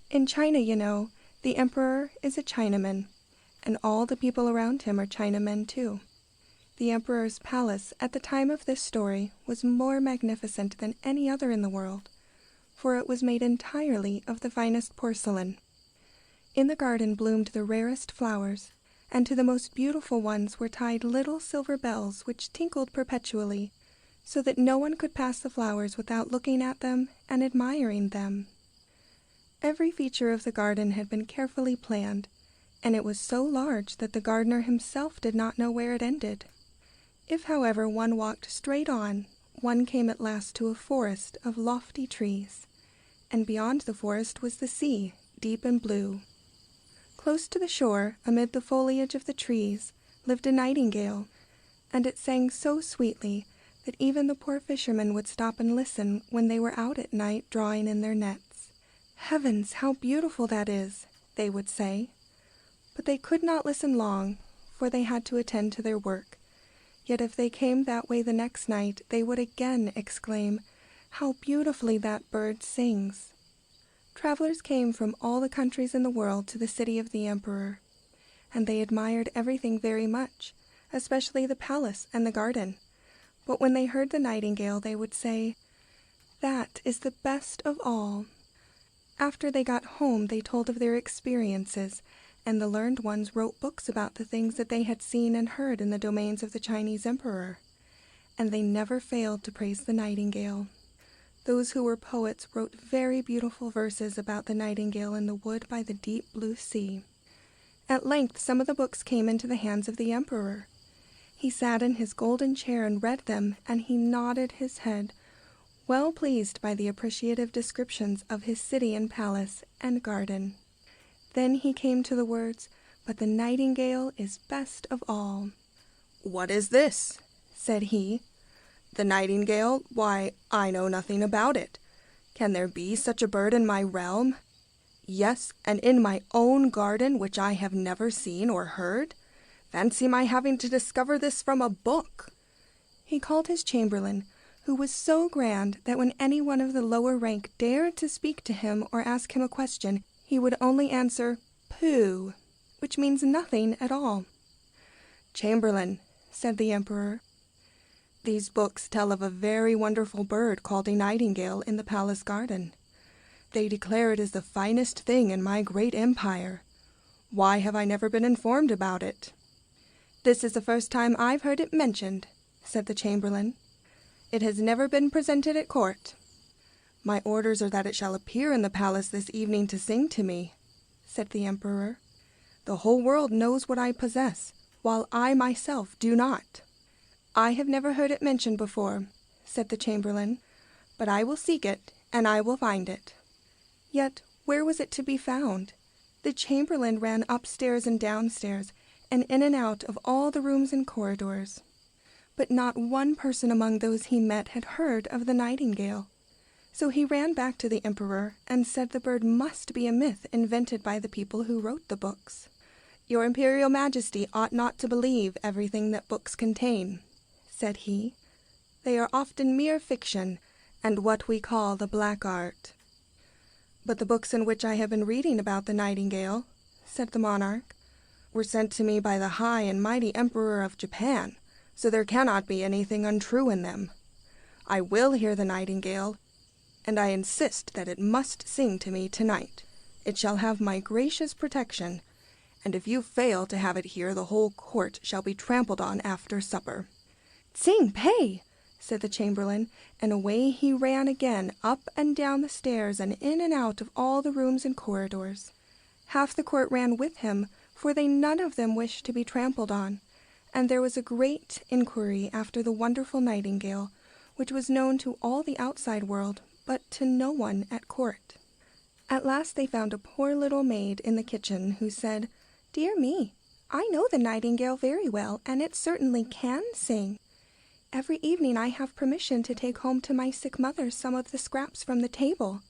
In China, you know, the emperor is a Chinaman, and all the people around him are Chinamen too. The emperor's palace at the time of this story was more magnificent than any other in the world, for it was made entirely of the finest porcelain. In the garden bloomed the rarest flowers, and to the most beautiful ones were tied little silver bells which tinkled perpetually, so that no one could pass the flowers without looking at them and admiring them. Every feature of the garden had been carefully planned, and it was so large that the gardener himself did not know where it ended. If, however, one walked straight on, one came at last to a forest of lofty trees, and beyond the forest was the sea, deep and blue. Close to the shore, amid the foliage of the trees, lived a nightingale, and it sang so sweetly that even the poor fishermen would stop and listen when they were out at night drawing in their nets. "Heavens, how beautiful that is!" they would say. But they could not listen long, for they had to attend to their work. Yet if they came that way the next night, they would again exclaim, "How beautifully that bird sings!" Travelers came from all the countries in the world to the city of the emperor, and they admired everything very much, especially the palace and the garden. But when they heard the nightingale, they would say, "That is the best of all." After they got home, they told of their experiences, and the learned ones wrote books about the things that they had seen and heard in the domains of the Chinese emperor. And they never failed to praise the nightingale. Those who were poets wrote very beautiful verses about the nightingale in the wood by the deep blue sea. At length some of the books came into the hands of the emperor. He sat in his golden chair and read them, and he nodded his head, well pleased by the appreciative descriptions of his city and palace and garden. Then he came to the words, "But the nightingale is best of all." "What is this?" said he. "The nightingale? Why, I know nothing about it. Can there be such a bird in my realm? Yes, and in my own garden, which I have never seen or heard? Fancy my having to discover this from a book." He called his chamberlain, who was so grand that when any one of the lower rank dared to speak to him or ask him a question, he would only answer, "Pooh," which means nothing at all. "Chamberlain," said the emperor, "these books tell of a very wonderful bird called a nightingale in the palace garden. They declare it is the finest thing in my great empire. Why have I never been informed about it?" "This is the first time I've heard it mentioned," said the chamberlain. "It has never been presented at court." "My orders are that it shall appear in the palace this evening to sing to me," said the emperor. "The whole world knows what I possess, while I myself do not." "I have never heard it mentioned before," said the chamberlain, "but I will seek it, and I will find it." Yet where was it to be found? The chamberlain ran upstairs and downstairs, and in and out of all the rooms and corridors. But not one person among those he met had heard of the nightingale. So he ran back to the emperor and said the bird must be a myth invented by the people who wrote the books. "Your Imperial Majesty ought not to believe everything that books contain," said he. "They are often mere fiction, and what we call the black art." "But the books in which I have been reading about the nightingale," said the monarch, "were sent to me by the high and mighty Emperor of Japan, so there cannot be anything untrue in them. I will hear the nightingale, and I insist that it must sing to me tonight. It shall have my gracious protection, and if you fail to have it here, the whole court shall be trampled on after supper." "Tsing Pei!" said the chamberlain, and away he ran again, up and down the stairs and in and out of all the rooms and corridors. Half the court ran with him, for they none of them wished to be trampled on, and there was a great inquiry after the wonderful nightingale, which was known to all the outside world, but to no one at court. At last they found a poor little maid in the kitchen who said, "Dear me, I know the nightingale very well, and it certainly can sing. Every evening I have permission to take home to my sick mother some of the scraps from the table.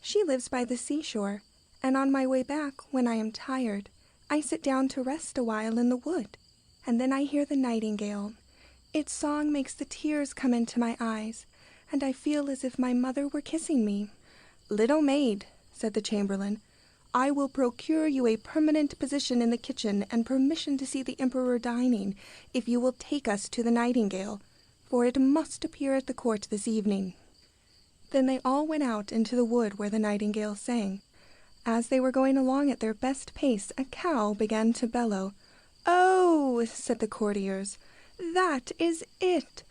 She lives by the seashore, and on my way back, when I am tired, I sit down to rest a while in the wood, and then I hear the nightingale. Its song makes the tears come into my eyes, and I feel as if my mother were kissing me." "Little maid," said the chamberlain, I will procure you a permanent position in the kitchen and permission to see the Emperor dining, if you will take us to the Nightingale, for it must appear at the court this evening." Then they all went out into the wood where the Nightingale sang. As they were going along at their best pace, a cow began to bellow. "Oh," said the courtiers, "that is it!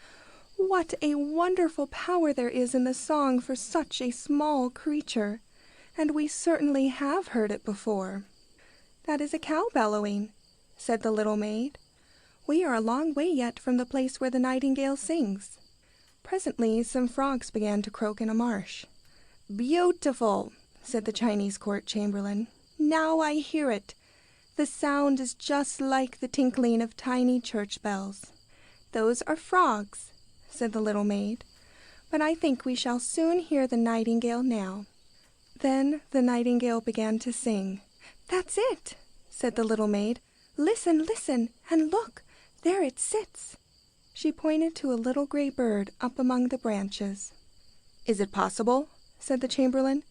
What a wonderful power there is in the song for such a small creature! And we certainly have heard it before." "That is a cow bellowing," said the little maid. "We are a long way yet from the place where the Nightingale sings." Presently some frogs began to croak in a marsh. "Beautiful," said the Chinese court chamberlain. "Now I hear it. The sound is just like the tinkling of tiny church bells." "Those are frogs," said the little maid. "But I think we shall soon hear the Nightingale now." Then the Nightingale began to sing. "That's it," said the little maid. "Listen, listen, and look, there it sits." She pointed to a little gray bird up among the branches. "Is it possible?" said the chamberlain.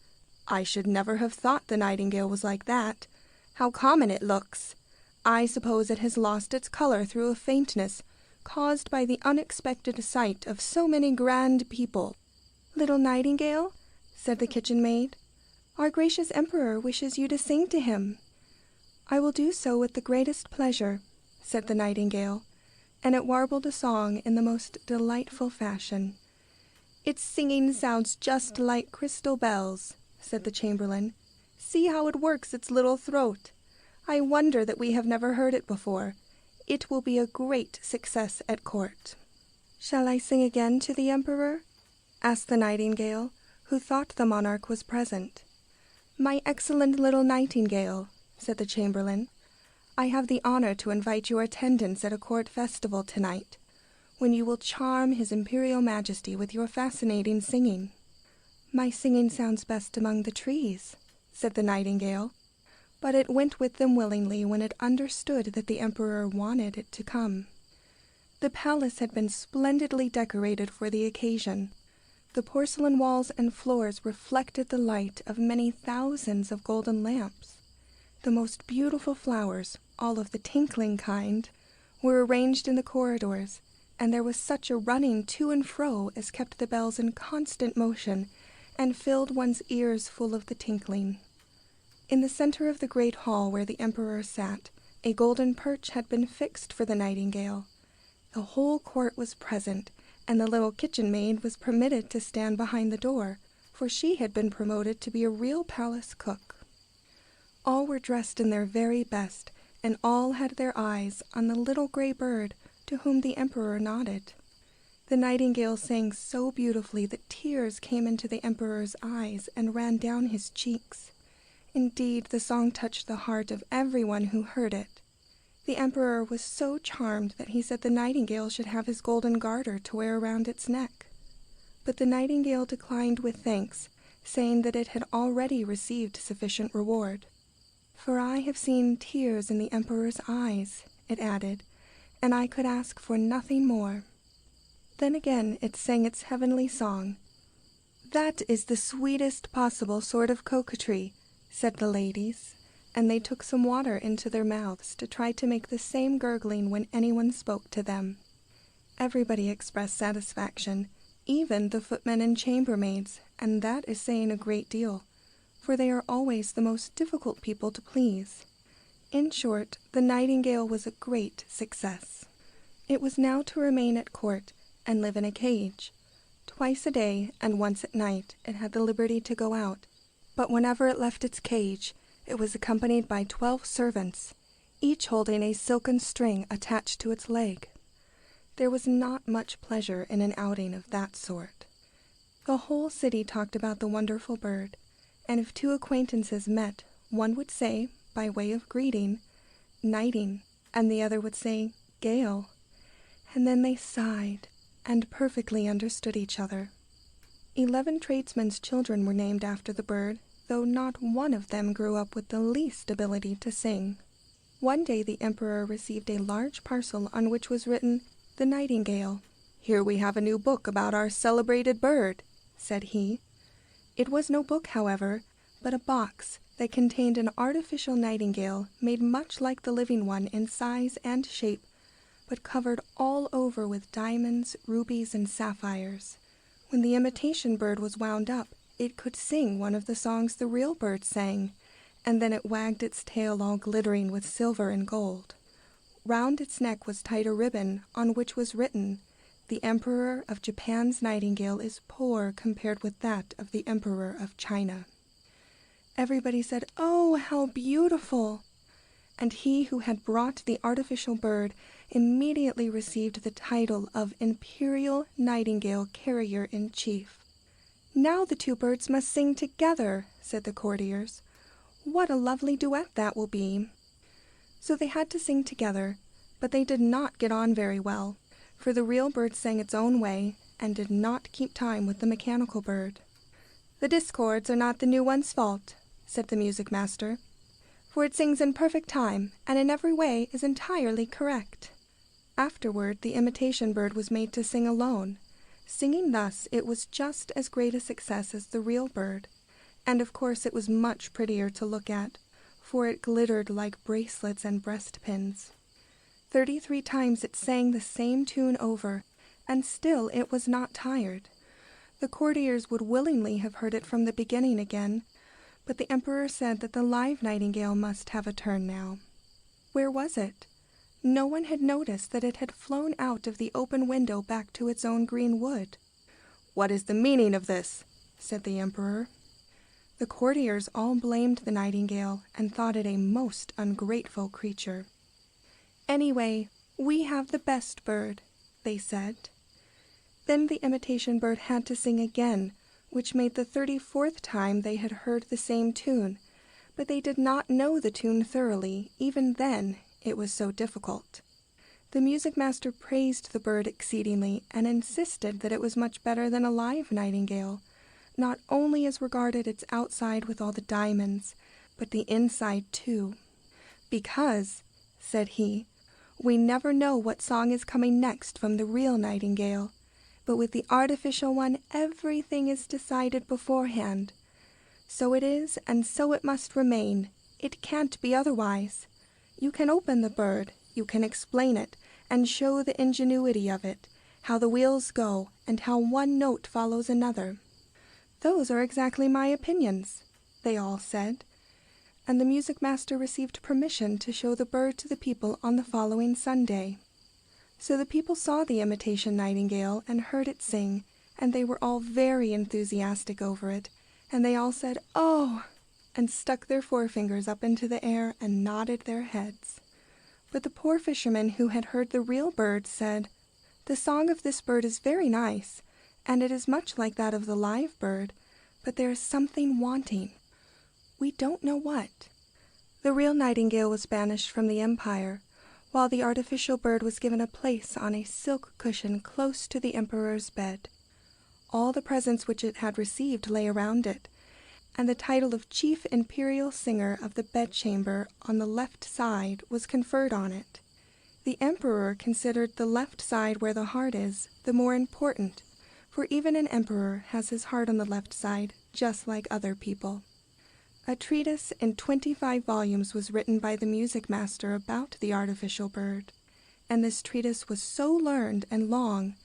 "I should never have thought the Nightingale was like that. How common it looks! I suppose it has lost its color through a faintness caused by the unexpected sight of so many grand people." "Little Nightingale," said the kitchen maid, "our gracious Emperor wishes you to sing to him." "I will do so with the greatest pleasure," said the Nightingale, and it warbled a song in the most delightful fashion. "Its singing sounds just like crystal bells," said the chamberlain. "See how it works its little throat. I wonder that we have never heard it before. It will be a great success at court." "Shall I sing again to the Emperor?" asked the Nightingale, who thought the monarch was present. "My excellent little Nightingale," said the chamberlain, "I have the honor to invite your attendance at a court festival tonight, when you will charm His Imperial Majesty with your fascinating singing." "My singing sounds best among the trees," said the Nightingale, but it went with them willingly when it understood that the Emperor wanted it to come. The palace had been splendidly decorated for the occasion. The porcelain walls and floors reflected the light of many thousands of golden lamps. The most beautiful flowers, all of the tinkling kind, were arranged in the corridors, and there was such a running to and fro as kept the bells in constant motion and filled one's ears full of the tinkling. In the center of the great hall where the Emperor sat, a golden perch had been fixed for the Nightingale. The whole court was present, and the little kitchen maid was permitted to stand behind the door, for she had been promoted to be a real palace cook. All were dressed in their very best, and all had their eyes on the little gray bird to whom the Emperor nodded. The Nightingale sang so beautifully that tears came into the Emperor's eyes and ran down his cheeks. Indeed, the song touched the heart of everyone who heard it. The Emperor was so charmed that he said the Nightingale should have his golden garter to wear around its neck. But the Nightingale declined with thanks, saying that it had already received sufficient reward. "For I have seen tears in the Emperor's eyes," it added, "and I could ask for nothing more." Then again it sang its heavenly song. "That is the sweetest possible sort of coquetry," said the ladies, and they took some water into their mouths to try to make the same gurgling when anyone spoke to them. Everybody expressed satisfaction, even the footmen and chambermaids, and that is saying a great deal, for they are always the most difficult people to please. In short, the Nightingale was a great success. It was now to remain at court and live in a cage. Twice a day and once at night it had the liberty to go out, but whenever it left its cage, it was accompanied by 12 servants, each holding a silken string attached to its leg. There was not much pleasure in an outing of that sort. The whole city talked about the wonderful bird, and if two acquaintances met, one would say, by way of greeting, "Nighting," and the other would say, "Gale," and then they sighed and perfectly understood each other. 11 tradesmen's children were named after the bird, though not one of them grew up with the least ability to sing. One day the Emperor received a large parcel on which was written, "The Nightingale." "Here we have a new book about our celebrated bird," said he. It was no book, however, but a box that contained an artificial nightingale made much like the living one in size and shape, but covered all over with diamonds, rubies, and sapphires. When the imitation bird was wound up, it could sing one of the songs the real bird sang, and then it wagged its tail all glittering with silver and gold. Round its neck was tied a ribbon on which was written, "The Emperor of Japan's nightingale is poor compared with that of the Emperor of China." Everybody said, "Oh, how beautiful!" And he who had brought the artificial bird immediately received the title of Imperial Nightingale Carrier-in-Chief. "Now the two birds must sing together," said the courtiers. "What a lovely duet that will be!" So they had to sing together, but they did not get on very well, for the real bird sang its own way and did not keep time with the mechanical bird. "The discords are not the new one's fault," said the music master, "for it sings in perfect time, and in every way is entirely correct." Afterward, the imitation bird was made to sing alone. Singing thus, it was just as great a success as the real bird, and of course it was much prettier to look at, for it glittered like bracelets and breastpins. 33 times it sang the same tune over, and still it was not tired. The courtiers would willingly have heard it from the beginning again, but the emperor said that the live nightingale must have a turn now. Where was it? No one had noticed that it had flown out of the open window back to its own green wood. "What is the meaning of this?" said the emperor. The courtiers all blamed the nightingale and thought it a most ungrateful creature. "Anyway, we have the best bird," they said. Then the imitation bird had to sing again, which made the 34th time they had heard the same tune, but they did not know the tune thoroughly, even then, it was so difficult. The music master praised the bird exceedingly and insisted that it was much better than a live nightingale, not only as regarded its outside with all the diamonds, but the inside too. "Because," said he, "we never know what song is coming next from the real nightingale, but with the artificial one everything is decided beforehand. So it is, and so it must remain. It can't be otherwise. You can open the bird, you can explain it, and show the ingenuity of it, how the wheels go, and how one note follows another." "Those are exactly my opinions," they all said, and the music master received permission to show the bird to the people on the following Sunday. So the people saw the imitation nightingale and heard it sing, and they were all very enthusiastic over it, and they all said, "Oh!" and stuck their forefingers up into the air and nodded their heads. But the poor fisherman who had heard the real bird said, "The song of this bird is very nice, and it is much like that of the live bird, but there is something wanting. We don't know what." The real nightingale was banished from the empire, while the artificial bird was given a place on a silk cushion close to the emperor's bed. All the presents which it had received lay around it, and the title of Chief Imperial Singer of the Bedchamber on the left side was conferred on it. The emperor considered the left side where the heart is the more important, for even an emperor has his heart on the left side, just like other people. A treatise in 25 volumes was written by the music master about the artificial bird, and this treatise was so learned and long,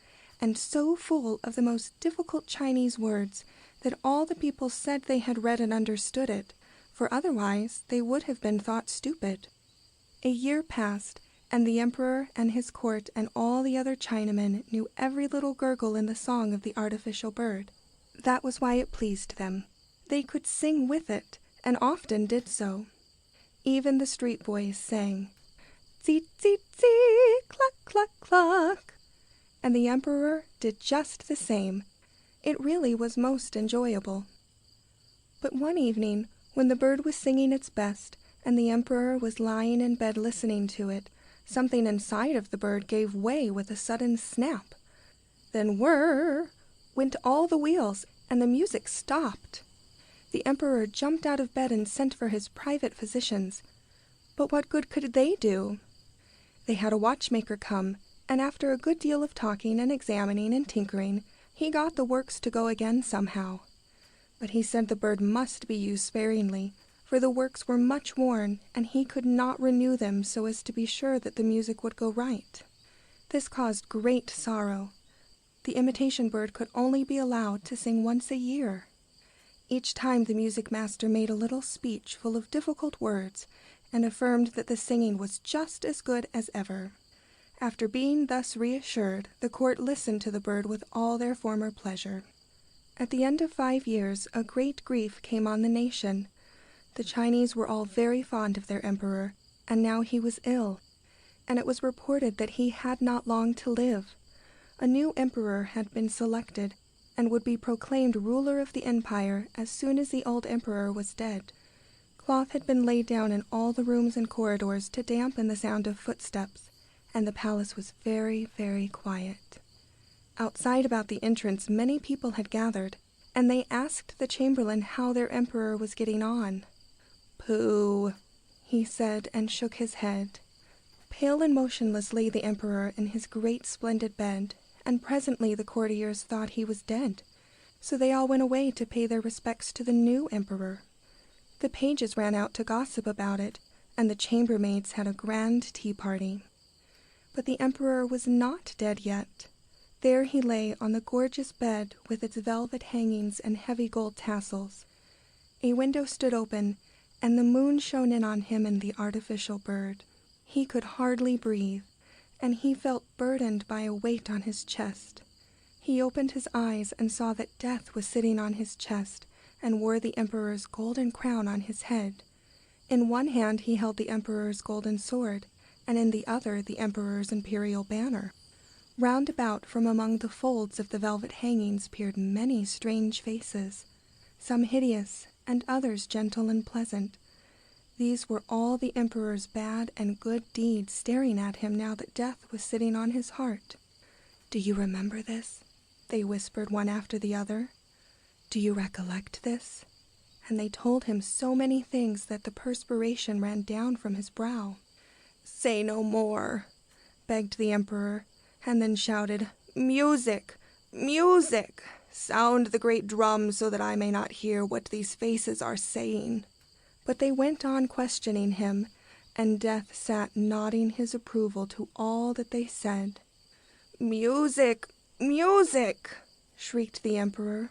and so full of the most difficult Chinese words, that all the people said they had read and understood it, for otherwise they would have been thought stupid. A year passed, and the emperor and his court and all the other Chinamen knew every little gurgle in the song of the artificial bird. That was why it pleased them. They could sing with it, and often did so. Even the street boys sang, "Tseet, tseet, tseet, cluck, cluck, cluck," and the emperor did just the same. It really was most enjoyable. But one evening, when the bird was singing its best, and the emperor was lying in bed listening to it, something inside of the bird gave way with a sudden snap. Then whirr went all the wheels, and the music stopped. The emperor jumped out of bed and sent for his private physicians. But what good could they do? They had a watchmaker come, and after a good deal of talking and examining and tinkering, he got the works to go again somehow. But he said the bird must be used sparingly, for the works were much worn, and he could not renew them so as to be sure that the music would go right. This caused great sorrow. The imitation bird could only be allowed to sing once a year. Each time the music master made a little speech full of difficult words and affirmed that the singing was just as good as ever. After being thus reassured, the court listened to the bird with all their former pleasure. At the end of 5 years, a great grief came on the nation. The Chinese were all very fond of their emperor, and now he was ill, and it was reported that he had not long to live. A new emperor had been selected, and would be proclaimed ruler of the empire as soon as the old emperor was dead. Cloth had been laid down in all the rooms and corridors to dampen the sound of footsteps, and the palace was very, very quiet. Outside about the entrance many people had gathered, and they asked the chamberlain how their emperor was getting on. "Pooh," he said, and shook his head. Pale and motionless lay the emperor in his great splendid bed, and presently the courtiers thought he was dead, so they all went away to pay their respects to the new emperor. The pages ran out to gossip about it, and the chambermaids had a grand tea party. But the emperor was not dead yet. There he lay on the gorgeous bed with its velvet hangings and heavy gold tassels. A window stood open, and the moon shone in on him and the artificial bird. He could hardly breathe, and he felt burdened by a weight on his chest. He opened his eyes and saw that Death was sitting on his chest and wore the emperor's golden crown on his head. In one hand he held the emperor's golden sword, and in the other the emperor's imperial banner. Round about from among the folds of the velvet hangings peered many strange faces, some hideous and others gentle and pleasant. These were all the emperor's bad and good deeds staring at him now that Death was sitting on his heart. "Do you remember this?" they whispered one after the other. "Do you recollect this?" And they told him so many things that the perspiration ran down from his brow. "Say no more," begged the emperor, and then shouted, "Music! Music! Sound the great drum so that I may not hear what these faces are saying." But they went on questioning him, and Death sat nodding his approval to all that they said. "Music! Music!" shrieked the emperor.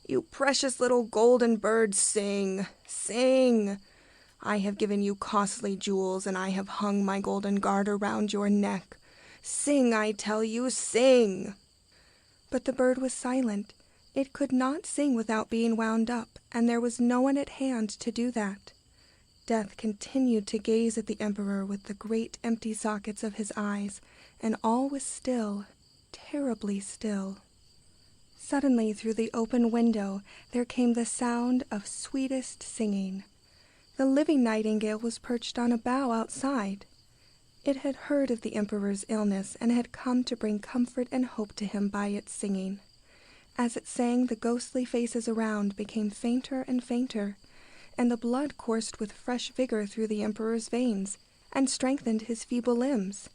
"You precious little golden bird, sing! Sing! I have given you costly jewels, and I have hung my golden garter round your neck. Sing, I tell you, sing!" But the bird was silent. It could not sing without being wound up, and there was no one at hand to do that. Death continued to gaze at the emperor with the great empty sockets of his eyes, and all was still, terribly still. Suddenly, through the open window, there came the sound of sweetest singing. The living nightingale was perched on a bough outside. It had heard of the emperor's illness and had come to bring comfort and hope to him by its singing. As it sang, the ghostly faces around became fainter and fainter, and the blood coursed with fresh vigor through the emperor's veins and strengthened his feeble limbs.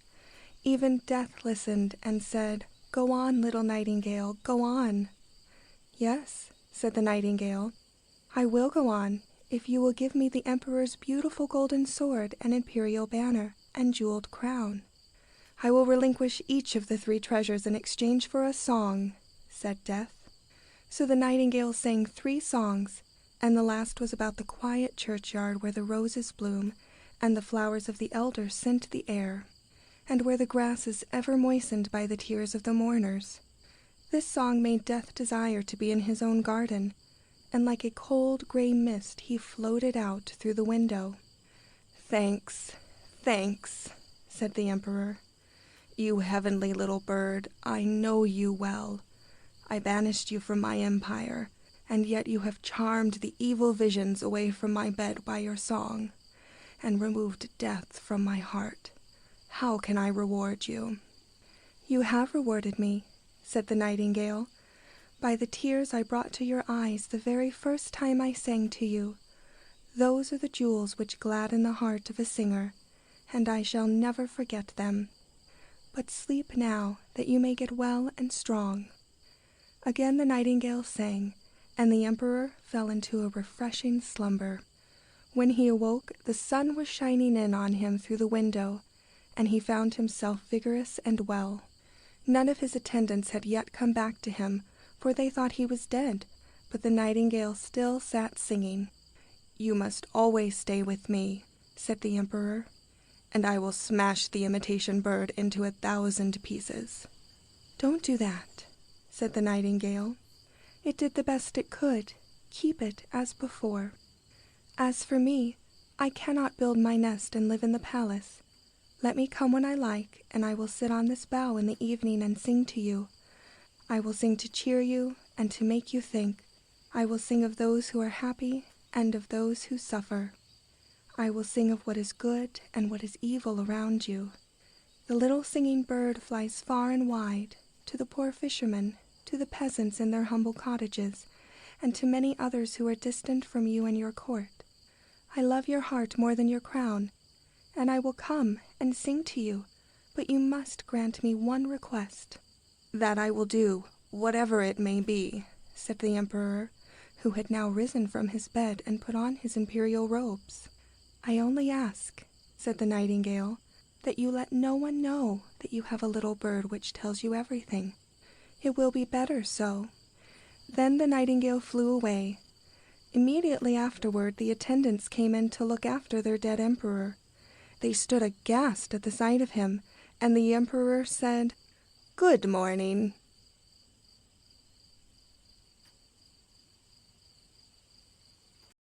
Even Death listened and said, "Go on, little nightingale, go on." "Yes," said the nightingale, "I will go on if you will give me the emperor's beautiful golden sword and imperial banner and jeweled crown. I will relinquish each of the 3 treasures in exchange for a song," said Death. So the nightingale sang 3 songs, and the last was about the quiet churchyard where the roses bloom and the flowers of the elder scent the air, and where the grass is ever moistened by the tears of the mourners. This song made Death desire to be in his own garden, and like a cold gray mist he floated out through the window. "Thanks, thanks," said the emperor. "You heavenly little bird, I know you well. I banished you from my empire, and yet you have charmed the evil visions away from my bed by your song, and removed death from my heart. How can I reward you?" "You have rewarded me," said the nightingale, "by the tears I brought to your eyes the very first time I sang to you. Those are the jewels which gladden the heart of a singer, and I shall never forget them. But sleep now, that you may get well and strong." Again the nightingale sang, and the emperor fell into a refreshing slumber. When he awoke, the sun was shining in on him through the window, and he found himself vigorous and well. None of his attendants had yet come back to him, for they thought he was dead, but the nightingale still sat singing. "You must always stay with me," said the emperor, "and I will smash the imitation bird into 1,000 pieces." "Don't do that," said the nightingale. "It did the best it could. Keep it as before. As for me, I cannot build my nest and live in the palace. Let me come when I like, and I will sit on this bough in the evening and sing to you. I will sing to cheer you and to make you think. I will sing of those who are happy and of those who suffer. I will sing of what is good and what is evil around you. The little singing bird flies far and wide, to the poor fishermen, to the peasants in their humble cottages, and to many others who are distant from you and your court. I love your heart more than your crown, and I will come and sing to you, but you must grant me one request." "That I will do, whatever it may be," said the emperor, who had now risen from his bed and put on his imperial robes. "I only ask," said the nightingale, "that you let no one know that you have a little bird which tells you everything. It will be better so." Then the nightingale flew away. Immediately afterward the attendants came in to look after their dead emperor. They stood aghast at the sight of him, and the emperor said, "Good morning.